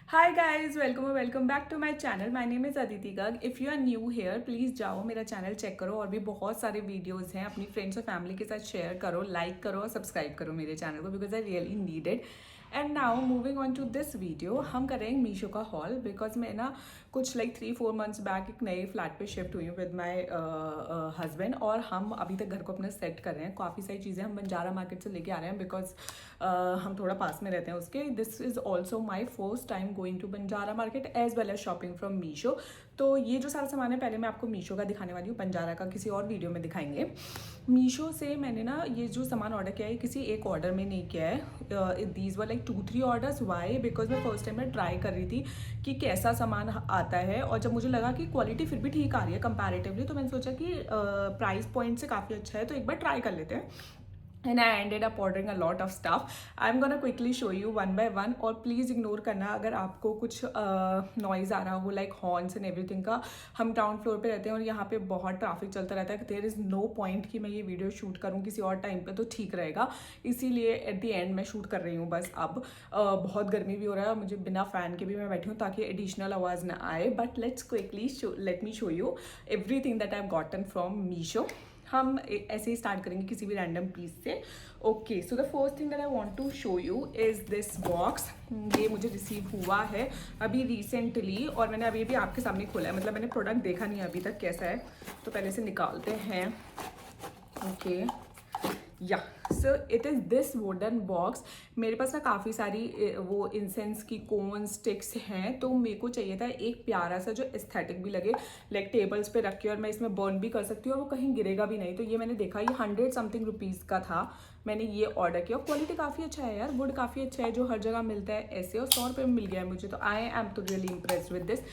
Hi guys, welcome back to my channel. My name is Aditi Garg. If you are new here please जाओ मेरा channel check करो। और भी बहुत सारे वीडियोस हैं, अपनी फ्रेंड्स और फैमिली के साथ शेयर करो, लाइक करो और सब्सक्राइब करो मेरे चैनल को, because I really need it. And now moving on to this video, हम करेंगे मीशो का हॉल। बिकॉज मैं ना कुछ लाइक 3-4 मंथ्स बैक एक नए फ्लैट पे शिफ्ट हुई हूँ विद माई हस्बैंड, और हम अभी तक घर को अपना सेट कर रहे हैं। काफ़ी सारी चीज़ें हम बंजारा मार्केट से लेके आ रहे हैं, बिकॉज हम थोड़ा पास में रहते हैं उसके। This is also my first time going to Banjara market as well as shopping from Meesho. तो ये जो सारा सामान है, पहले मैं आपको मीशो का दिखाने वाली हूँ, बंजारा का किसी और वीडियो में दिखाएंगे। मीशो से मैंने ना ये जो सामान ऑर्डर किया है, किसी एक ऑर्डर में नहीं किया है। These were like 2-3 orders. Why? Because मैं फर्स्ट टाइम में ट्राई कर रही थी कि कैसा सामान आता है, और जब मुझे लगा कि क्वालिटी फिर भी ठीक आ रही है कंपैरेटिवली, तो मैंने सोचा कि प्राइस पॉइंट से काफ़ी अच्छा है, तो एक बार ट्राई कर लेते हैं। And I ended up ordering a lot of stuff. I am gonna quickly show you one by one, और प्लीज़ इग्नोर करना अगर आपको कुछ नॉइज़ आ रहा हो, लाइक हॉर्न्स एंड एवरीथिंग का। हम ग्राउंड फ्लोर पे रहते हैं और यहाँ पे बहुत ट्रैफिक चलता रहता है। देयर इज़ नो पॉइंट कि मैं ये वीडियो शूट करूँ किसी और टाइम पे, तो ठीक रहेगा। इसीलिए एट द एंड मैं शूट कर रही हूँ बस अब। बहुत गर्मी भी हो रहा है और मुझे बिना फ़ैन के भी मैं बैठी हूँ ताकि एडिशनल आवाज़ ना आए। But let's quickly let me show you everything that I have gotten from Meesho. हम ऐसे ही स्टार्ट करेंगे किसी भी रैंडम पीस से। Okay, so the first thing that I want to show you is this box. ये मुझे रिसीव हुआ है अभी रिसेंटली, और मैंने अभी भी आपके सामने खोला है। मतलब मैंने प्रोडक्ट देखा नहीं है अभी तक कैसा है, तो पहले से निकालते हैं। ओके, या so it is this wooden box. मेरे पास ना काफ़ी सारी वो इंसेंस की कोन स्टिक्स हैं, तो मेरे को चाहिए था एक प्यारा सा जो एस्थेटिक भी लगे, लाइक टेबल्स पे रख के, और मैं इसमें बर्न भी कर सकती हूँ और वो कहीं गिरेगा भी नहीं। तो ये मैंने देखा, ये 100 समथिंग रुपीज़ का था। मैंने ये ऑर्डर किया। क्वालिटी काफ़ी अच्छा है यार, वुड काफ़ी अच्छा है, जो हर जगह मिलता है ऐसे, और 100 रुपये में मिल गया है मुझे, तो आई एम तो रियली इम्प्रेस्ड विद दिस।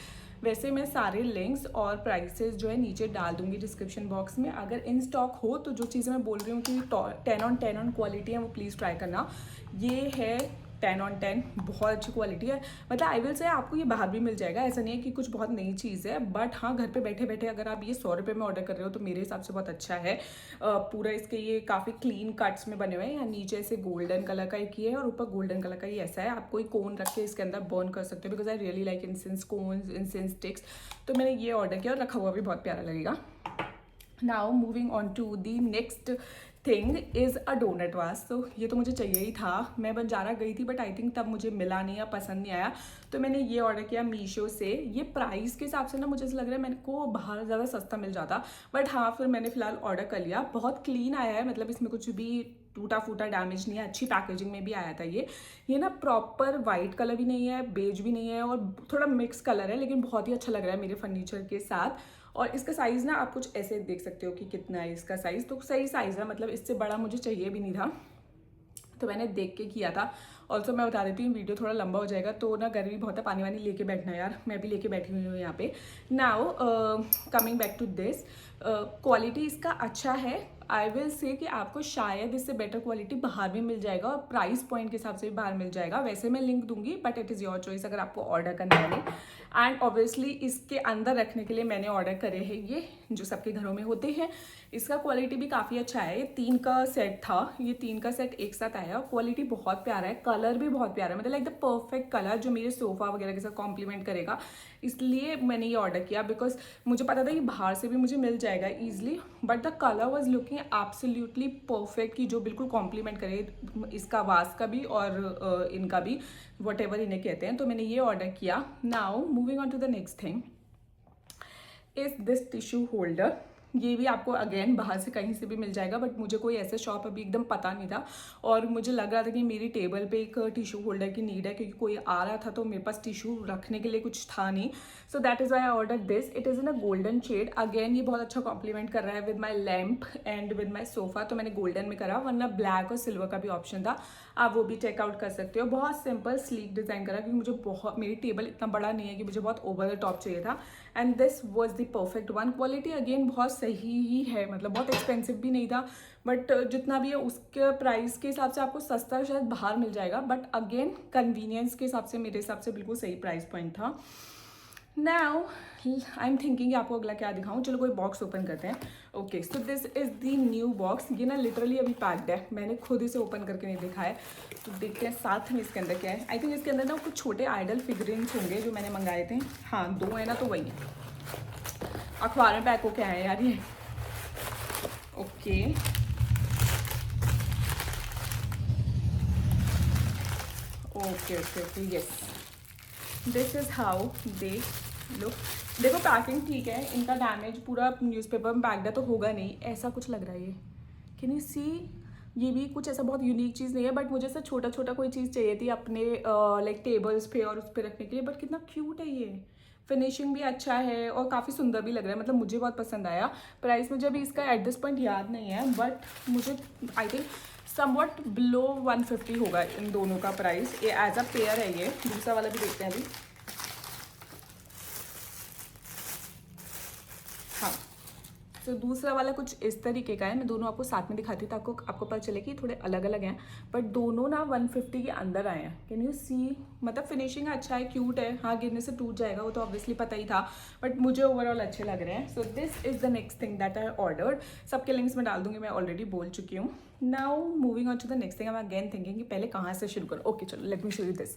वैसे मैं सारे लिंक्स और प्राइसेस जो है नीचे डाल दूंगी डिस्क्रिप्शन बॉक्स में। अगर इन स्टॉक हो तो जो चीज़ें मैं बोल रही हूँ कि 10 on 10 क्वालिटी है, वो प्लीज़ ट्राई करना। ये है 10 on 10, बहुत अच्छी क्वालिटी है। मतलब आई विल से आपको ये बाहर भी मिल जाएगा, ऐसा नहीं है कि कुछ बहुत नई चीज़ है, बट हाँ, घर पे बैठे बैठे अगर आप ये 100 रुपये में ऑर्डर कर रहे हो तो मेरे हिसाब से बहुत अच्छा है। पूरा इसके ये काफ़ी क्लीन कट्स में बने हुए हैं। यहाँ नीचे से गोल्डन कलर का एक ये है, और ऊपर गोल्डन कलर का ही ऐसा है। आप कोई कोन रख के इसके अंदर बर्न कर सकते हो, because I really like incense cones, incense sticks. तो मैंने ये ऑर्डर किया, और रखा हुआ भी बहुत प्यारा लगेगा। Now moving on to the next thing is a donut vase. तो ये तो मुझे चाहिए ही था। मैं बंजारा गई थी, बट आई थिंक तब मुझे मिला नहीं या पसंद नहीं आया, तो मैंने ये ऑर्डर किया मीशो से। ये प्राइस के हिसाब से ना मुझे ऐसा लग रहा है मेरे को बाहर ज़्यादा सस्ता मिल जाता, बट हाँ, फिर मैंने फिलहाल ऑर्डर कर लिया। बहुत क्लीन आया है, मतलब इसमें कुछ भी टूटा फूटा डैमेज नहीं है, अच्छी पैकेजिंग में भी आया था ये ना प्रॉपर वाइट कलर भी नहीं है, बेज भी नहीं है, और थोड़ा मिक्स कलर है, लेकिन बहुत ही अच्छा लग रहा है मेरे फर्नीचर के साथ। और इसका साइज़ ना आप कुछ ऐसे देख सकते हो कि कितना है इसका साइज़, तो सही साइज़ है, मतलब इससे बड़ा मुझे चाहिए भी नहीं था, तो मैंने देख के किया था। ऑल्सो मैं बता देती हूँ, वीडियो थोड़ा लंबा हो जाएगा, तो ना गर्मी बहुत है, पानी वानी लेके बैठना यार, मैं भी लेके बैठी हुई हूँ यहाँ पे। Now coming back to this, quality इसका अच्छा है। आई विल से कि आपको शायद इससे बेटर क्वालिटी बाहर भी मिल जाएगा, और प्राइस पॉइंट के हिसाब से भी बाहर मिल जाएगा। वैसे मैं लिंक दूंगी, but it is your choice अगर आपको ऑर्डर करना है। एंड ऑब्वियसली इसके अंदर रखने के लिए मैंने ऑर्डर करे हैं ये, जो सबके घरों में होते हैं। इसका क्वालिटी भी काफ़ी अच्छा है। ये 3 का सेट था, ये 3 का सेट एक साथ आया, और क्वालिटी बहुत प्यारा है, कलर भी बहुत प्यारा है, मतलब लाइक द परफेक्ट कलर जो मेरे सोफ़ा वगैरह के साथ कॉम्प्लीमेंट करेगा। इसलिए मैंने ये ऑर्डर किया, बिकॉज मुझे पता था कि बाहर से भी मुझे मिल जाएगा easily, but the colour was looking absolutely perfect, कि जो बिल्कुल कॉम्प्लीमेंट करे इसका वास का भी और इनका भी, वट एवर इन्हें कहते हैं। तो मैंने ये ऑर्डर किया। Now moving on to the next thing is this tissue holder. ये भी आपको अगेन बाहर से कहीं से भी मिल जाएगा, बट मुझे कोई ऐसे शॉप अभी एकदम पता नहीं था, और मुझे लग रहा था कि मेरी टेबल पे एक टिश्यू होल्डर की नीड है, क्योंकि कोई आ रहा था तो मेरे पास टिश्यू रखने के लिए कुछ था नहीं। So that is why I order this. It is in a golden shade. Again ये बहुत अच्छा कॉम्प्लीमेंट कर रहा है with my lamp and with my sofa, तो मैंने गोल्डन में करा, वरना ब्लैक और सिल्वर का भी ऑप्शन था, आप वो भी चेकआउट कर सकते हो। बहुत सिंपल स्लीक डिज़ाइन करा, क्योंकि मुझे बहुत, मेरी टेबल इतना बड़ा नहीं है कि मुझे बहुत ओवर द टॉप चाहिए था। And this was the perfect one. Quality again बहुत सही ही है, मतलब बहुत एक्सपेंसिव भी नहीं था, बट जितना भी है उसके प्राइस के हिसाब से आपको सस्ता शायद बाहर मिल जाएगा, बट अगेन कन्वीनियंस के हिसाब से मेरे हिसाब से बिल्कुल सही प्राइस पॉइंट था। नाउ आई एम थिंकिंग आपको अगला क्या दिखाऊं। चलो कोई बॉक्स ओपन करते हैं। Okay, so this is the new box. ये ना लिटरली अभी पैक्ड है, मैंने खुद इसे ओपन करके नहीं देखा है। तो देखते हैं साथ में इसके अंदर क्या है। आई थिंक इसके अंदर ना कुछ छोटे आइडल फिगरेंस होंगे जो मैंने मंगाए थे। हाँ 2 है ना, तो वही है। अखबार में पैक होके आए यार ये। Okay okay okay okay, yes, this is how they look. देखो पैकिंग ठीक है, इनका डैमेज पूरा न्यूज़पेपर में पैक्ड है तो होगा नहीं, ऐसा कुछ लग रहा है ये। Can you see? ये भी कुछ ऐसा बहुत यूनिक चीज़ नहीं है, बट मुझे ऐसा छोटा छोटा कोई चीज़ चाहिए थी अपने लाइक टेबल्स पे और उस पर रखने के लिए। बट कितना क्यूट है ये, फिनिशिंग भी अच्छा है और काफ़ी सुंदर भी लग रहा है। मतलब मुझे बहुत पसंद आया। प्राइस मुझे अभी इसका एट दिस पॉइंट याद नहीं है, बट मुझे आई थिंक समवट बिलो 150 होगा इन दोनों का प्राइस। ये एज अ पेयर है। ये दूसरा वाला भी देखते हैं अभी। हाँ, तो दूसरा वाला कुछ इस तरीके का है। मैं दोनों आपको साथ में दिखाती हूँ तो आपको पता चले कि थोड़े अलग अलग हैं, बट दोनों ना 150 के अंदर आए हैं। Can you see? मतलब फिनिशिंग अच्छा है, क्यूट है। हाँ गिरने से टूट जाएगा वो तो ऑब्वियसली पता ही था, बट मुझे ओवरऑल अच्छे लग रहे हैं। So this is the next thing that I ordered. सबके लिंक्स में डाल दूंगी, मैं ऑलरेडी बोल चुकी हूँ। Now moving on to the next thing. I am again thinking कि पहले कहाँ से शुरू करूँ। ओके चलो, let me show you this.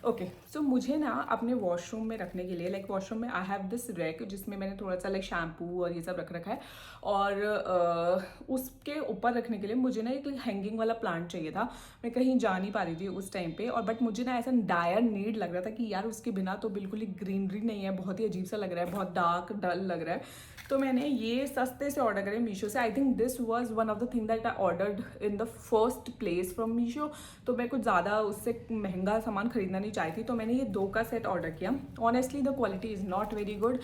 Okay, so मुझे ना अपने वॉशरूम में रखने के लिए, लाइक वॉशरूम में आई हैव दिस रैक जिसमें मैंने थोड़ा सा लाइक शैम्पू और ये सब रख रखा है, और उसके ऊपर रखने के लिए मुझे ना एक हैंगिंग वाला प्लांट चाहिए था। मैं कहीं जा नहीं पा रही थी उस टाइम पे, और बट मुझे ना ऐसा डायर नीड लग रहा था कि यार उसके बिना तो बिल्कुल ही ग्रीनरी नहीं है, बहुत ही अजीब सा लग रहा है, बहुत डार्क डल लग रहा है। तो मैंने ये सस्ते से ऑर्डर करे मीशो से। I think this was one of the thing that I ordered in the first place from Meesho. तो मैं कुछ ज़्यादा उससे महंगा सामान खरीदना नहीं चाहती, तो मैंने ये 2 का सेट ऑर्डर किया। Honestly the quality is not very good,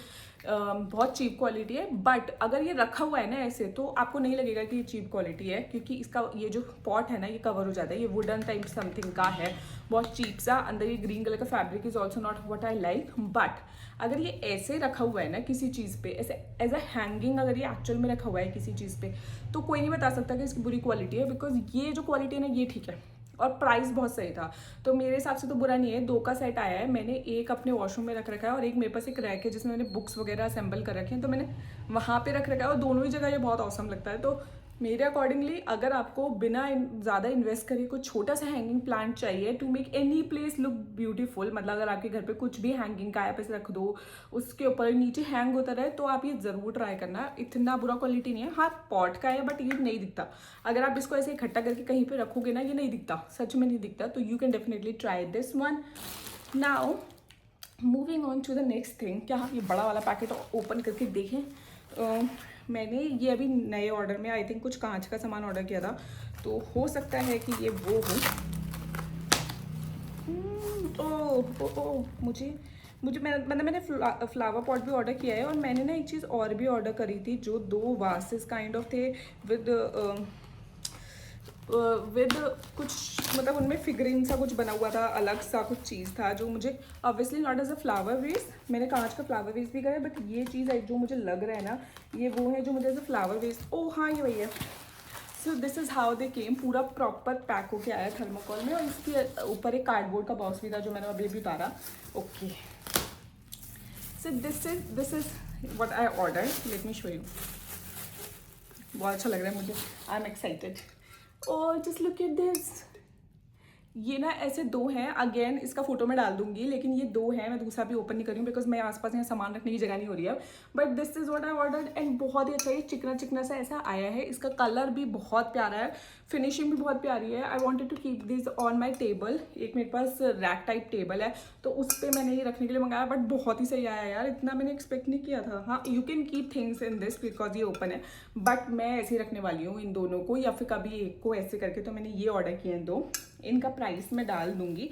बहुत चीप क्वालिटी है। बट अगर ये रखा हुआ है ना ऐसे, तो आपको नहीं लगेगा कि ये चीप क्वालिटी है, क्योंकि इसका ये जो पॉट है ना ये कवर हो जाता है। ये वुडन टाइप समथिंग का है, बहुत चीप सा। अंदर ये ग्रीन कलर का fabric is also not what I like. But अगर ये ऐसे रखा हुआ है ना किसी चीज़ पे, ऐसे एज अ हैंगिंग, अगर ये एक्चुअल में रखा हुआ है किसी चीज़ पे, तो कोई नहीं बता सकता कि इसकी बुरी क्वालिटी है। बिकॉज ये जो क्वालिटी है ना ये ठीक है, और प्राइस बहुत सही था, तो मेरे हिसाब से तो बुरा नहीं है। 2 का सेट आया है। मैंने एक अपने वॉशरूम में रख रखा है और एक मेरे पास एक रैक है जिसमें मैंने बुक्स वगैरह असेंबल कर रखे हैं, तो मैंने वहाँ पे रख रखा है, और दोनों ही जगह ये बहुत औसम लगता है। तो मेरे अकॉर्डिंगली अगर आपको बिना ज़्यादा इन्वेस्ट करे कुछ छोटा सा हैंगिंग प्लांट चाहिए to make any place look beautiful, मतलब अगर आपके घर पे कुछ भी हैंगिंग का ऐसे रख दो, उसके ऊपर नीचे हैंग होता रहे, तो आप ये ज़रूर ट्राई करना। इतना बुरा क्वालिटी नहीं है। हाँ पॉट का है, बट ये नहीं दिखता। अगर आप इसको ऐसे इकट्ठा करके कहीं पर रखोगे ना, ये नहीं दिखता, सच में नहीं दिखता। तो you can definitely try this one. Now moving on to the next thing. क्या ये बड़ा वाला पैकेट ओपन करके देखें? मैंने ये अभी नए ऑर्डर में आई थिंक कुछ कांच का सामान ऑर्डर किया था, तो हो सकता है कि ये वो हो। मुझे मुझे मैंने फ्लावर पॉट भी ऑर्डर किया है, और मैंने ना एक चीज़ और भी ऑर्डर करी थी जो 2 वासेस काइंड ऑफ थे विद कुछ, मतलब उनमें फिगरिंग सा कुछ बना हुआ था, अलग सा कुछ चीज़ था जो मुझे obviously not as a flower vase. मैंने कांच का फ्लावर वेस भी करा है, बट ये चीज़ है जो मुझे लग रहा है ना, ये वो है जो मुझे एज अ फ्लावर वेस। ओह हाँ ये वही है। So this is how they came, पूरा प्रॉपर पैक होके आया थर्मोकॉल में, और इसके ऊपर एक कार्डबोर्ड का बॉक्स भी था जो मैंने अभी उतारा। Okay, so this is what I order. Late me show you. बहुत अच्छा लग रहा है मुझे, आई एम एक्साइटेड। और जस्ट लुक एट दिस। ये ना ऐसे 2 हैं, अगेन इसका फोटो मैं डाल दूंगी, लेकिन ये 2 हैं। मैं दूसरा भी ओपन नहीं कर रही हूँ बिकॉज मेरे आसपास यहाँ सामान रखने की जगह नहीं हो रही है। But this is what I ordered, and बहुत ही अच्छा, ये चिकना चिकना सा ऐसा आया है। इसका कलर भी बहुत प्यारा है, फिनिशिंग भी बहुत प्यारी है। I wanted to keep this on my table. एक मेरे पास रैक टाइप टेबल है, तो उस पर मैंने ये रखने के लिए मंगाया, बट बहुत ही सही आया यार, इतना मैंने एक्सपेक्ट नहीं किया था। हाँ you can keep things in this because ये ओपन है, बट मैं ऐसे ही रखने वाली हूँ इन दोनों को, या फिर कभी एक को ऐसे करके। तो मैंने ये ऑर्डर किए हैं 2। इनका प्राइस मैं डाल दूंगी।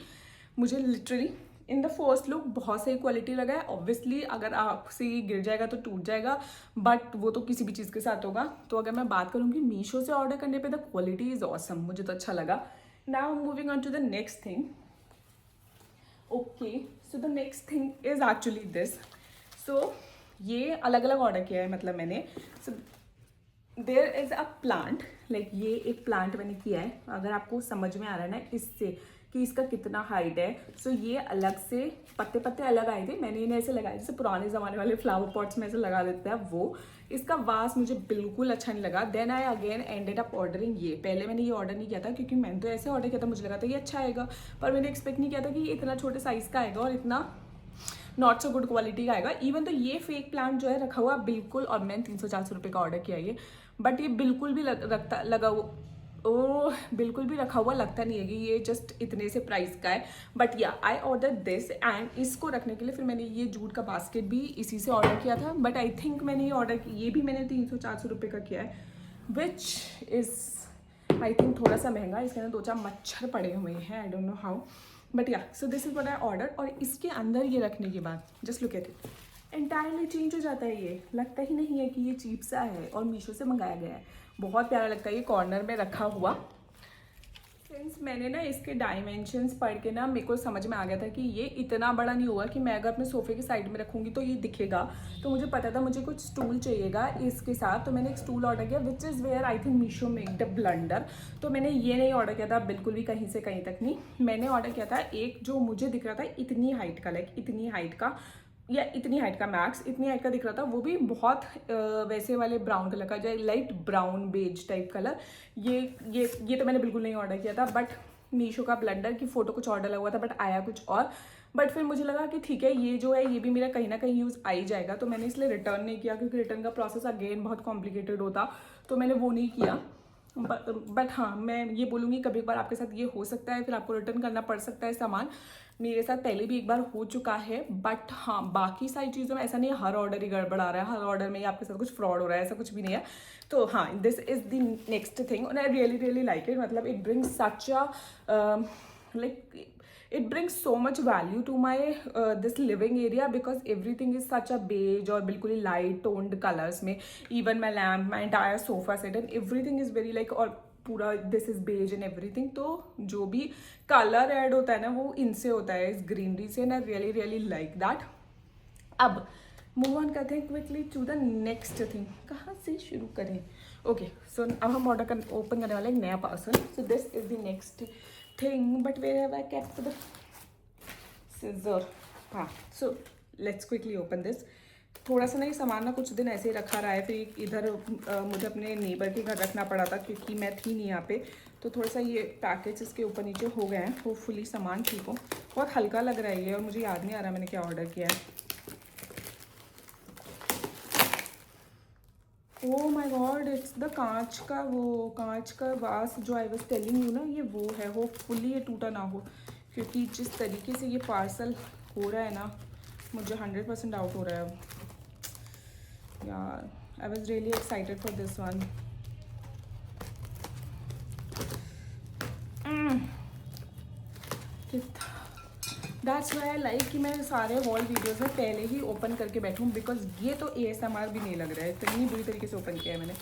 मुझे literally in the first look बहुत सही क्वालिटी लगा है। ऑब्वियसली अगर आपसे ये गिर जाएगा तो टूट जाएगा, बट वो तो किसी भी चीज़ के साथ होगा। तो अगर मैं बात करूँगी मीशो से ऑर्डर करने पे, द क्वालिटी इज़ ऑसम, मुझे तो अच्छा लगा। Now moving on to the next thing. Okay, so the next thing is actually this. So ये अलग अलग ऑर्डर किया है, मतलब मैंने। So there is a plant, like ये एक प्लांट मैंने किया है। अगर आपको समझ में आ रहा है ना, इससे कि इसका कितना हाइट है। सो ये अलग से पत्ते पत्ते अलग आए थे, मैंने इन्हें ऐसे लगाए जैसे पुराने ज़माने वाले फ्लावर पॉट्स में ऐसे लगा देते हैं वो। इसका वास मुझे बिल्कुल अच्छा नहीं लगा। Then I again ended up ordering ये। पहले मैंने ये ऑर्डर नहीं किया था क्योंकि मैंने तो ऐसे ऑर्डर किया था, मुझे लगा था ये अच्छा आएगा, पर मैंने एक्सपेक्ट नहीं किया था कि ये इतना छोटे साइज़ का आएगा और इतना नॉट सो गुड क्वालिटी का आएगा। इवन तो ये फेक प्लांट जो है रखा हुआ बिल्कुल, और मैंने 300-400 रुपये का ऑर्डर किया ये, बट ये बिल्कुल भी बिल्कुल भी रखा हुआ लगता नहीं है कि ये जस्ट इतने से प्राइस का है। बट या आई ऑर्डर दिस, एंड इसको रखने के लिए फिर मैंने ये जूट का बास्केट भी इसी से ऑर्डर किया था। बट आई थिंक मैंने ये ऑर्डर, ये भी मैंने 300-400 रुपये का किया है, विच इज़ आई थिंक थोड़ा सा महंगा। इसके अंदर 2-4 मच्छर पड़े हुए हैं, I don't know how, but yeah so this is what I order. और इसके अंदर ये रखने के बाद just look at it, entirely change हो जाता है। ये लगता ही नहीं है कि ये चीप सा है और मीशो से मंगाया गया है। बहुत प्यारा लगता है ये कॉर्नर में रखा हुआ। फ्रेंड्स, मैंने ना इसके डायमेंशंस पढ़ के ना मेरे को समझ में आ गया था कि ये इतना बड़ा नहीं होगा कि मैं अगर अपने सोफे के साइड में रखूँगी तो ये दिखेगा। तो मुझे पता था मुझे कुछ स्टूल चाहिएगा इसके साथ, तो मैंने एक स्टूल ऑर्डर किया, which is where I think Meesho made the blunder. तो मैंने ये नहीं ऑर्डर किया था बिल्कुल भी कहीं से कहीं तक नहीं। मैंने ऑर्डर किया था एक जो मुझे दिख रहा था इतनी हाइट का, लाइक इतनी हाइट का या इतनी हाइट का, मैक्स इतनी हाइट का दिख रहा था, वो भी बहुत वैसे वाले ब्राउन कलर का, जो light brown beige type colour. ये तो मैंने बिल्कुल नहीं ऑर्डर किया था। बट मीशो का ब्लेंडर की फ़ोटो कुछ ऑर्डर लगा हुआ था, बट आया कुछ और। बट फिर मुझे लगा कि ठीक है, ये जो है ये भी मेरा कहीं ना कहीं यूज़ आ ही जाएगा, तो मैंने इसलिए रिटर्न नहीं किया, क्योंकि रिटर्न का प्रोसेस अगेन बहुत कॉम्प्लिकेटेड होता, तो मैंने वो नहीं किया। बट हाँ, मैं ये बोलूँगी कभी बार आपके साथ ये हो सकता है, फिर आपको रिटर्न करना पड़ सकता है सामान। मेरे साथ पहले भी एक बार हो चुका है। बट हाँ, बाकी सारी चीज़ों में ऐसा नहीं है हर ऑर्डर ही गड़बड़ आ रहा है, हर ऑर्डर में ही आपके साथ कुछ फ्रॉड हो रहा है, ऐसा कुछ भी नहीं है। तो हाँ, this is the next thing and I really like it. मतलब it brings such a like it brings so much value to my this living area, because everything is such a beige और बिल्कुल ही light toned colors में। even my lamp, my entire sofa set and everything is very like, और पूरा this is beige and everything। तो जो भी colour add होता है ना वो इनसे होता है, इस ग्रीनरी से, and I really like that। अब मूव ऑन करते हैं quickly to the next thing. कहाँ से शुरू करें? ओके, सो अब हम ऑर्डर ओपन करने वाले एक नया parcel. So this is the next thing, but where have I kept the scissor? हाँ, so let's quickly open this. थोड़ा सा ना ये सामान ना कुछ दिन ऐसे ही रखा रहा है, फिर इधर मुझे अपने नेबर के घर रखना पड़ा था क्योंकि मैं थी नहीं यहाँ पे, तो थोड़ा सा ये पैकेज इसके ऊपर नीचे हो गए हैं। होपफुली सामान ठीक हो। बहुत हल्का लग रहा है ये, और मुझे याद नहीं आ रहा मैंने क्या ऑर्डर किया है। Oh my God, it's the कांच का वास जो आई वाज टेलिंग यू ना, ये वो है। होपफुली ये टूटा ना हो, क्योंकि जिस तरीके से ये पार्सल हो रहा है ना, मुझे 100% डाउट हो रहा है यार। I was really excited for this one. That's why I like कि मैं सारे हॉल वीडियोज़ में पहले ही ओपन करके बैठूँ, बिकॉज ये तो ASMR भी नहीं लग रहा है, इतनी बुरी तरीके से ओपन किया है मैंने।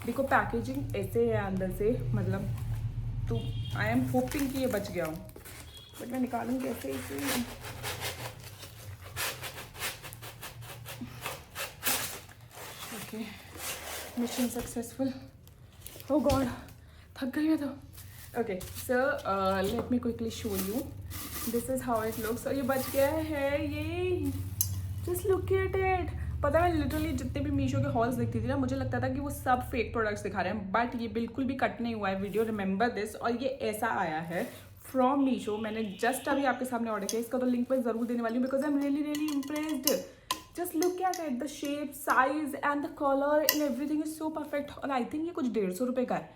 देखो पैकेजिंग ऐसे है अंदर से, मतलब तो आई एम होपिंग कि ये बच गया हूँ, बट मैं निकालूँ कैसे इसे? Okay, mission successful. Oh God, थक गई मैं तो। Okay, so let me quickly show you, this is how it looks. और ये बच गया है, ये जस्ट लुक एट इट। पता है, मैं लिटरली जितने भी मीशो के हॉल्स देखती थी ना, मुझे लगता था कि वो सब फेक प्रोडक्ट्स दिखा रहे हैं, बट ये बिल्कुल भी कट नहीं हुआ है वीडियो, रिमेंबर दिस। और ये ऐसा आया है फ्रॉम मीशो, मैंने जस्ट अभी आपके सामने ऑर्डर किया। इसका तो लिंक मैं ज़रूर देने वाली हूँ, because I am really impressed. Just look at it, the shape, size and the colour and everything is so perfect. और आई थिंक ये कुछ 150 रुपये का है।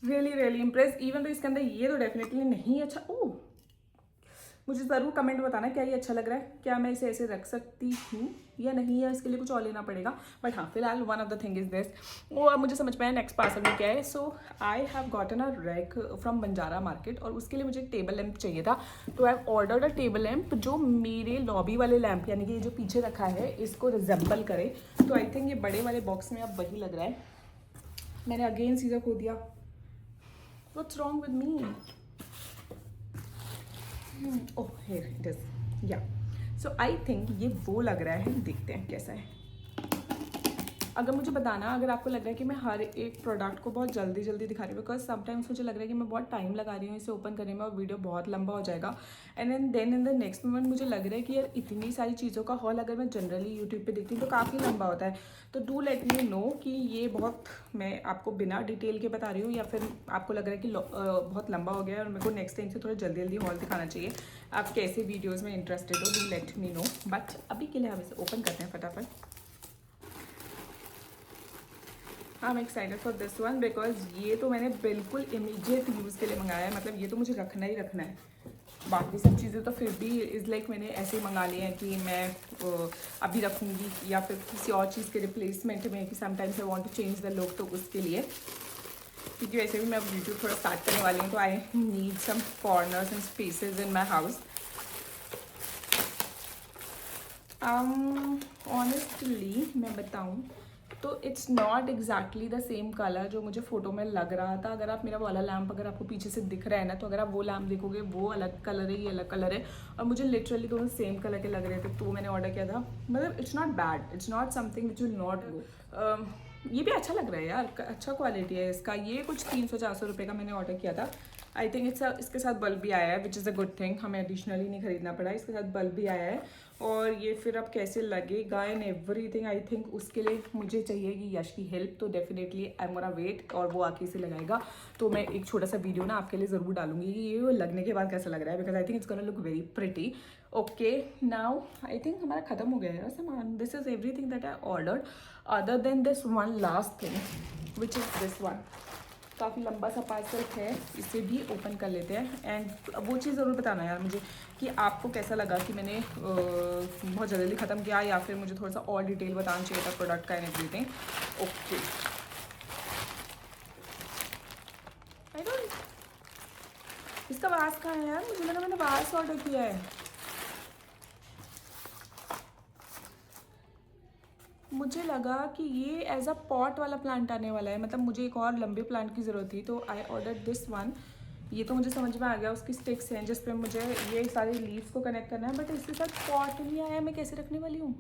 Really impress. इवन तो इसके अंदर ये तो डेफिनेटली नहीं अच्छा। ओह, मुझे ज़रूर कमेंट बताना क्या ये अच्छा लग रहा है, क्या मैं इसे ऐसे रख सकती हूँ या नहीं, या इसके लिए कुछ और लेना पड़ेगा। बट हाँ, फिलहाल one of the thing is this. वो अब मुझे समझ में आया नेक्स्ट पार्सल में क्या है। So I have gotten a rack from Banjara market, और उसके लिए मुझे एक टेबल लैंप चाहिए था। तो I have ordered a table lamp जो मेरे लॉबी वाले लैंप, यानी कि ये जो पीछे रखा है, इसको रिजेंबल करे। तो आई थिंक ये बड़े वाले बॉक्स में अब वही लग रहा है। मैंने अगेन सीधा खो दिया। What's wrong with me? Oh, here it is. Yeah. So I think ये वो लग रहा है, देखते हैं कैसा है। अगर मुझे बताना, अगर आपको लग रहा है कि मैं हर एक प्रोडक्ट को बहुत जल्दी जल्दी दिखा रही हूँ, बिकॉज समटाइम्स मुझे लग रहा है कि मैं बहुत टाइम लगा रही हूँ इसे ओपन करने में और वीडियो बहुत लंबा हो जाएगा। And then in the next moment मुझे लग रहा है कि यार इतनी सारी चीज़ों का हॉल अगर मैं जनरली यूट्यूब पे देखती हूँ तो काफ़ी लंबा होता है। तो डू लेट मी नो कि ये बहुत मैं आपको बिना डिटेल के बता रही हूँ या फिर आपको लग रहा है कि बहुत लंबा हो गया है और मेरे को नेक्स्ट टाइम से थोड़ा जल्दी जल्दी हॉल दिखाना चाहिए। आप कैसे वीडियोज़ में इंटरेस्टेड हो, do let me know. But अभी के लिए हम इसे ओपन करते हैं फटाफट। I am excited for this one because ये तो मैंने बिल्कुल इमीडिएट यूज़ के लिए मंगाया है, मतलब ये तो मुझे रखना ही रखना है। बाकी सब चीज़ें तो फिर भी इज़ लाइक मैंने ऐसे ही मंगा लिए हैं कि मैं अभी रखूँगी या फिर किसी और चीज़ के रिप्लेसमेंट में, कि sometimes I want to change the look, तो उसके लिए, क्योंकि वैसे भी मैं अब यूट्यूब थोड़ा स्टार्ट करने वाली हूँ तो I need some corners and spaces in my house. Honestly मैं बताऊँ तो it's not exactly the same colour जो मुझे फ़ोटो में लग रहा था। अगर आप मेरा वाला लैम्प अगर आपको पीछे से दिख रहा है ना, तो अगर आप वो लैम्प देखोगे वो अलग कलर है, ये अलग कलर है, और मुझे लिटरली दोनों सेम कलर के लग रहे थे, तो मैंने ऑर्डर किया था। मतलब it's not bad, it's not something which will not go. ये भी अच्छा लग रहा है यार, अच्छा क्वालिटी है इसका। ये कुछ 300-400 रुपये का मैंने ऑर्डर किया था। आई थिंक इसके साथ बल्ब भी आया है, which is a good thing, हमें एडिशनली नहीं खरीदना पड़ा, इसके साथ बल्ब भी आया है। और ये फिर अब कैसे लगेगा एंड एवरीथिंग, आई थिंक उसके लिए मुझे चाहिए कि यश की हेल्प, तो definitely I am gonna wait, और वो आके इसे लगाएगा तो मैं एक छोटा सा वीडियो ना आपके लिए ज़रूर डालूंगी कि ये लगने के बाद कैसा लग रहा है, because I think it's gonna look very pretty. Okay, now I think हमारा खत्म हो गया है सामान। This is everything that I ordered other than this one last thing which is this one. काफ़ी लंबा सा पार्सल है, इसे भी ओपन कर लेते हैं। एंड वो चीज़ ज़रूर बताना यार मुझे कि आपको कैसा लगा कि मैंने बहुत जल्दी ख़त्म किया, या फिर मुझे थोड़ा सा और डिटेल बताना चाहिए था प्रोडक्ट का and everything. Okay, I don't, इसका वास कहाँ है यार? मुझे लगा मैंने वास ऑर्डर किया है। मुझे लगा कि ये एज अ पॉट वाला प्लांट आने वाला है, मतलब मुझे एक और लंबे प्लांट की ज़रूरत थी, तो आई ऑर्डर दिस वन। ये तो मुझे समझ में आ गया, उसकी स्टिक्स हैं जिस पे मुझे ये सारे लीव्स को कनेक्ट करना है, बट इसके साथ पॉट नहीं आया, मैं कैसे रखने वाली हूँ?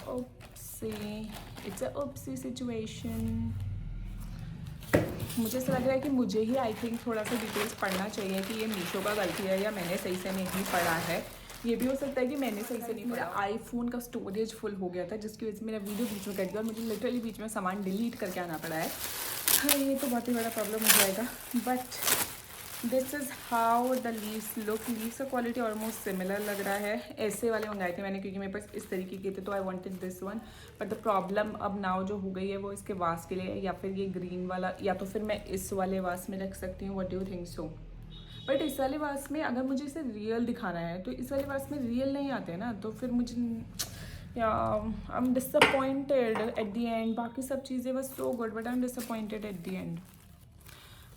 ओप्सी, इट्स अ ओप्सी सिचुएशन। मुझे ऐसा लग रहा है कि मुझे ही आई थिंक थोड़ा सा डिटेल्स पढ़ना चाहिए कि ये मीशो का गलती है या मैंने सही से नहीं पढ़ा है। ये भी हो सकता है कि मैंने सही से नहीं पढ़ा। आईफोन का स्टोरेज फुल हो गया था जिसकी वजह से मेरा वीडियो बीच में कट गया और मुझे लिटरली बीच में सामान डिलीट करके आना पड़ा है। हाँ, ये तो बहुत ही बड़ा प्रॉब्लम हो जाएगा, but this is how the leaves look. Leaves का क्वालिटी ऑलमोस्ट सिमिलर लग रहा है। ऐसे वाले मंगाए थे मैंने क्योंकि मेरे पास इस तरीके के थे, तो I wanted this one. But the problem अब नाउ जो हो गई है वो इसके वास के लिए, या फिर ये ग्रीन वाला, या तो फिर मैं इस वाले वास में रख सकती हूँ। What do you think so? But इस वाले वास में अगर मुझे इसे रियल दिखाना है तो इस वाले वास में रियल नहीं आते ना, तो फिर मुझे I am disappointed at the end. बाकी सब चीज़ें बस so good, but I am disappointed at the end.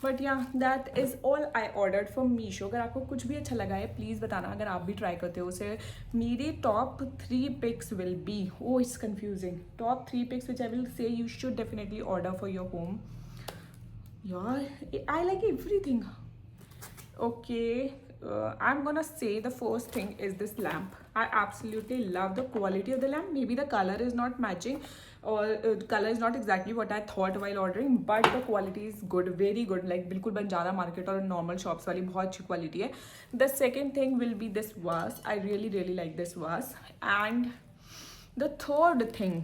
But yeah that is all I ordered from Meesho. अगर आपको कुछ भी अच्छा लगा है प्लीज़ बताना, अगर आप भी ट्राई करते हो उसे। मेरे top 3 picks will be, oh it's confusing, top 3 picks which I will say you should definitely order for your home. यार I like everything. Okay, I'm gonna say the first thing is this lamp. I absolutely love the quality of the lamp. Maybe the color is not matching, or color is not exactly what I thought while ordering, but the quality is good, very good. Like बिल्कुल Banjara market और normal shops वाली बहुत अच्छी quality है। The second thing will be this vase. I really like this vase. And the third thing,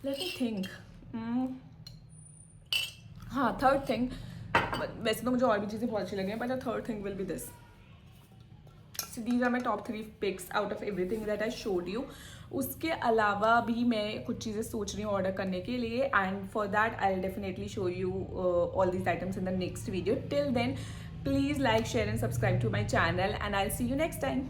let me think. हाँ, third thing, वैसे तो मुझे और भी चीज़ें बहुत अच्छी लगी हैं, but the third thing will be this. So these are my top 3 picks out of everything that I showed you. उसके अलावा भी मैं कुछ चीज़ें सोच रही हूँ ऑर्डर करने के लिए, and for that I will definitely show you all these items in the next video. Till then please like, share and subscribe to my channel, and I will see you next time.